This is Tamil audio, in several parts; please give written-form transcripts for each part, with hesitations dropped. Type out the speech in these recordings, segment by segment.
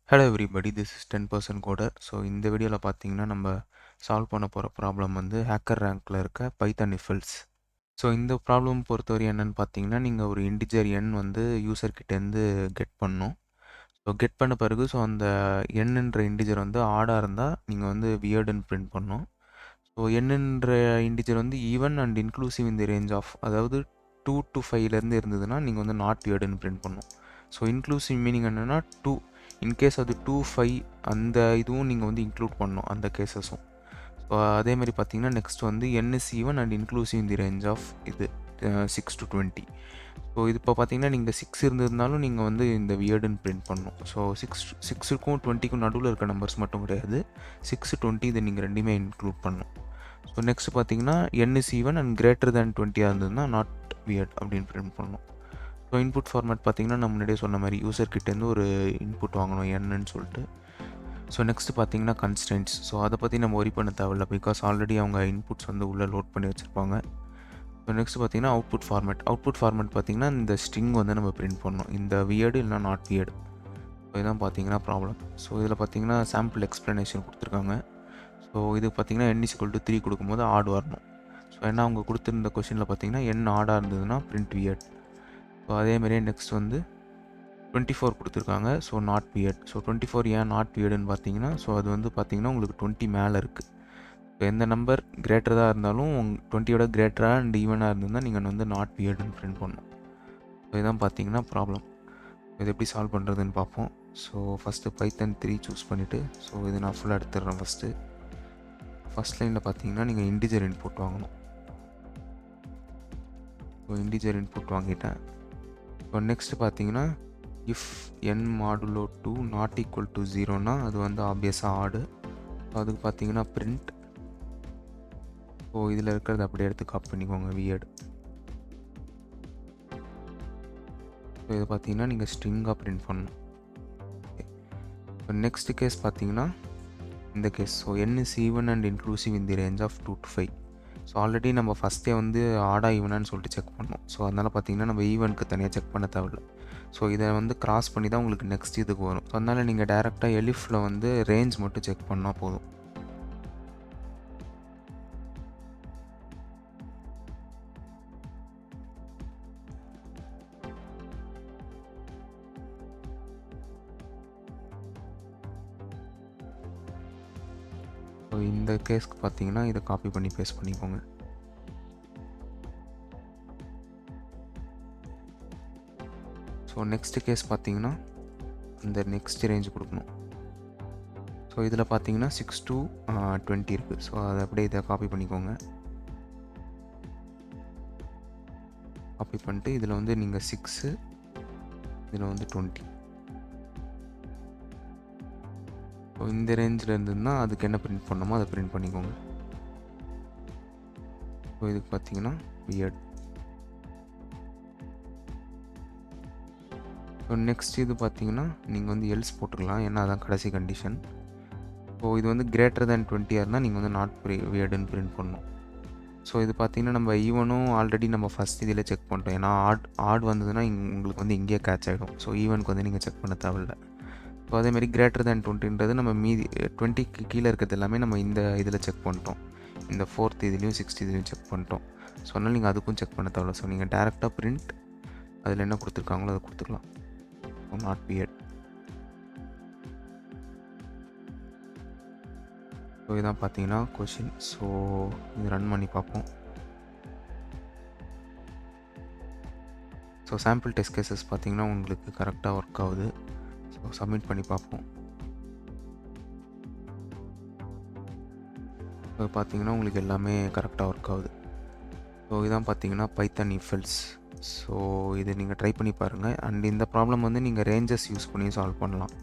Hello everybody, this is 10% coder. So இந்த வீடியோவில் பார்த்தீங்கன்னா நம்ம சால்வ் பண்ண போகிற ப்ராப்ளம் வந்து ஹேக்கர் ரேங்க்கில் இருக்க பைத்தான் இஃபல்ஸ். ஸோ இந்த ப்ராப்ளம் பொறுத்தவரை என்னென்னு பார்த்தீங்கன்னா நீங்கள் ஒரு இன்டிஜர் எண் வந்து யூசர்கிட்டேருந்து கெட் பண்ணணும். ஸோ கெட் பண்ண பிறகு அந்த எண்ணுன்ற இன்டிஜர் வந்து ஆடாக இருந்தால் நீங்கள் வந்து வியர்டுன்னு பிரிண்ட் பண்ணணும். ஸோ எண்ணுன்ற இன்டிஜர் வந்து ஈவன் அண்ட் இன்க்ளூசிவ் இந்த ரேஞ்ச் ஆஃப், அதாவது 2 to 5லேருந்து இருந்ததுன்னா நீங்கள் வந்து நாட் வியர்டுன்னு பிரிண்ட் பண்ணணும். ஸோ இன்க்ளூசிவ் மீனிங் என்னென்னா 2, இன்கேஸ் அது 2, 5 அந்த இதுவும் நீங்கள் வந்து இன்க்ளூட் பண்ணணும், அந்த கேசஸும். ஸோ அதேமாதிரி பார்த்தீங்கன்னா நெக்ஸ்ட் வந்து என் இஸ் ஈவன் அண்ட் இன்க்ளூசிவ் இந்த ரேஞ்ச் ஆஃப் இது 6 to 20. ஸோ இது இப்போ பார்த்தீங்கன்னா நீங்கள் 6 இருந்ததுனாலும் நீங்கள் வந்து இந்த வியர்டுன்னு பிரிண்ட் பண்ணணும். ஸோ 6க்கும் 20க்கும் நடுவில் இருக்க நம்பர்ஸ் மட்டும் கிடையாது, 6, 20 இதை நீங்கள் ரெண்டுமே இன்க்ளூட் பண்ணணும். ஸோ நெக்ஸ்ட் பார்த்தீங்கன்னா n is even and greater than 20 இருந்ததுன்னா நாட் வியர்ட் அப்படின்னு பிரிண்ட் பண்ணணும். ஸோ இன்புட் ஃபார்மேட் பார்த்தீங்கன்னா நம்ம முன்னாடியே சொன்ன மாதிரி யூசர்கிட்டேருந்து ஒரு இன்புட் வாங்கணும் என்னன்னு சொல்லிட்டு. ஸோ நெக்ஸ்ட் பார்த்தீங்கன்னா கன்ஸ்டன்ட்ஸ். ஸோ அதை பற்றி நம்ம ஒரி பண்ண தேவையில்ல, பிகாஸ் ஆல்ரெடி அவங்க இன்புட்ஸ் வந்து உள்ளே லோட் பண்ணி வச்சுருப்பாங்க. ஸோ நெக்ஸ்ட் பார்த்தீங்கன்னா அவுட்புட் ஃபார்மேட் பார்த்தீங்கன்னா இந்த ஸ்ட்ரிங் வந்து நம்ம பிரிண்ட் பண்ணணும், இந்த வியர்டு இல்லைனா நாட் வியர்டு. ஸோ இதுதான் பார்த்தீங்கன்னா ப்ராப்ளம். ஸோ இதில் பார்த்தீங்கன்னா சாம்பிள் எக்ஸ்ப்ளனேஷன் கொடுத்துருக்காங்க. ஸோ இது பார்த்தீங்கன்னா n = 3 கொடுக்கும்போது ஆட் வரணும். ஸோ ஏன்னா அவங்க கொடுத்துருந்த கொஷினில் பார்த்தீங்கன்னா n ஆடாக இருந்ததுன்னா பிரிண்ட் வியர்ட். ஸோ அதேமாதிரியே நெக்ஸ்ட் வந்து 24 கொடுத்துருக்காங்க. So not weird. ஸோ 24 ஏன் நாட் வியர்டுன்னு பார்த்தீங்கன்னா, ஸோ அது வந்து பார்த்தீங்கன்னா உங்களுக்கு 20 மேலே இருக்குது. ஸோ எந்த நம்பர் கிரேட்டராக இருந்தாலும் 20யோட கிரேட்டராக அண்ட் ஈவனாக இருந்ததுன்னா நீங்கள் வந்து நாட் வியர்டுன்னு பிரிண்ட் பண்ணணும். ஸோ இதுதான் பார்த்தீங்கன்னா ப்ராப்ளம். இது எப்படி சால்வ் பண்ணுறதுன்னு பார்ப்போம். ஸோ ஃபஸ்ட்டு பைத்தன் 3 சூஸ் பண்ணிவிட்டு, ஸோ இது நான் ஃபுல்லாக எடுத்துடுறேன். ஃபஸ்ட் லைனில் பார்த்தீங்கன்னா நீங்கள் இன்டிஜர் இன்புட் வாங்கணும். ஸோ இன்டிஜர் இன்புட் வாங்கிட்டேன். ஸோ நெக்ஸ்ட் பார்த்தீங்கன்னா if n modulo 2 not equal to 0னா அது வந்து ஆப்வியஸாக ஆடு. ஸோ அதுக்கு பார்த்தீங்கன்னா பிரிண்ட். ஸோ இதில் இருக்கிறத அப்படியே எடுத்து காப்பி பண்ணிக்கோங்க, வியர்டு. ஸோ இதை பார்த்தீங்கன்னா நீங்கள் ஸ்ட்ரிங்காக பிரிண்ட் பண்ணணும். ஸோ நெக்ஸ்ட் கேஸ் பார்த்தீங்கன்னா இந்த case. So n is even and inclusive in the range of 2 to 5. So already நம்ம ஃபஸ்ட்டே வந்து ஆடா ஈவனான்னு சொல்லிட்டு செக் பண்ணோம். ஸோ அதனால் பார்த்தீங்கன்னா நம்ம ஈவனுக்கு தனியாக செக் பண்ண தேவையில்ல. ஸோ இதை வந்து கிராஸ் பண்ணி தான் உங்களுக்கு நெக்ஸ்ட் இதுக்கு வரும். ஸோ அதனால் நீங்கள் டேரெக்டாக எலிஃபில் வந்து ரேஞ்ச் மட்டும் செக் பண்ணால் போதும். ஸோ இந்த கேஸ்க்கு பார்த்தீங்கன்னா இதை காப்பி பண்ணி பேஸ்ட் பண்ணிக்கோங்க. ஸோ நெக்ஸ்ட் கேஸ் பார்த்தீங்கன்னா இந்த நெக்ஸ்ட் ரேஞ்ச் கொடுக்கணும். ஸோ இதில் பார்த்தீங்கன்னா 6 to 20 இருக்குது. ஸோ அதை அப்படியே இதை காப்பி பண்ணிக்கோங்க. காப்பி பண்ணிட்டு இதில் வந்து நீங்கள் 6, இதில் வந்து 20. ஸோ இந்த ரேஞ்சில் இருந்ததுன்னா அதுக்கு என்ன பிரிண்ட் பண்ணணுமோ அதை பிரிண்ட் பண்ணிக்கோங்க. ஸோ இதுக்கு பார்த்தீங்கன்னா வியர்ட். ஸோ நெக்ஸ்ட் இது பார்த்தீங்கன்னா நீங்கள் வந்து எல்ஸ் போட்டுக்கலாம், ஏன்னா அதான் கடைசி கண்டிஷன். ஸோ இது வந்து கிரேட்டர் தேன் 20 இருந்தால் நீங்கள் வந்து நாட் வியர்டுன்னு பிரிண்ட் பண்ணணும். ஸோ இது பார்த்தீங்கன்னா நம்ம ஈவனும் ஆல்ரெடி நம்ம ஃபஸ்ட் இதில் செக் பண்ணிட்டோம், ஏன்னா ஆட் வந்ததுன்னா உங்களுக்கு வந்து இங்கேயே கேட்ச் ஆகிடும். ஸோ ஈவனுக்கு வந்து நீங்கள் செக் பண்ண தேவையில்லை. ஸோ அதேமாதிரி கிரேட்டர் தேன் 20ன்றது நம்ம மீதி 20க்கு கீழே இருக்கிறது எல்லாமே நம்ம இந்த இதில் செக் பண்ணிட்டோம், இந்த 4th இதுலேயும் 6th இதுலேயும் செக் பண்ணிட்டோம். ஸோ அதனால் நீங்கள் அதுக்கும் செக் பண்ண தேவையில்ல. ஸோ நீங்கள் டேரெக்டாக பிரிண்ட் அதில் என்ன கொடுத்துருக்காங்களோ அதை கொடுத்துக்கலாம். So not weird. ஸோ இதான் பார்த்தீங்கன்னா கொஷின். ஸோ இது ரன் பண்ணி பார்ப்போம். ஸோ சாம்பிள் டெஸ்ட் கேசஸ் பார்த்தீங்கன்னா உங்களுக்கு கரெக்டாக ஒர்க் ஆகுது. ஸோ சப்மிட் பண்ணி பார்ப்போம். ஸோ பார்த்தீங்கன்னா உங்களுக்கு எல்லாமே கரெக்டாக ஒர்க் ஆகுது. ஸோ இதான் பார்த்தீங்கன்னா பைத்தான் இஃபல்ஸ். ஸோ இதை நீங்கள் ட்ரை பண்ணி பாருங்கள். அண்ட் இந்த ப்ராப்ளம் வந்து நீங்கள் ரேஞ்சஸ் யூஸ் பண்ணி சால்வ் பண்ணலாம்.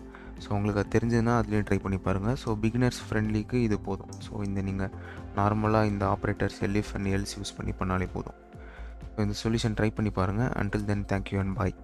ஸோ உங்களுக்கு அது தெரிஞ்சதுன்னா அதுலேயும் ட்ரை பண்ணி பாருங்கள். ஸோ பிகினர்ஸ் ஃப்ரெண்ட்லிக்கு இது போதும். ஸோ இந்த நீங்கள் நார்மலாக இந்த operators elif and else use பண்ணி பண்ணாலே போதும். ஸோ இந்த சொல்யூஷன் ட்ரை பண்ணி பாருங்கள். Until then thank you and bye.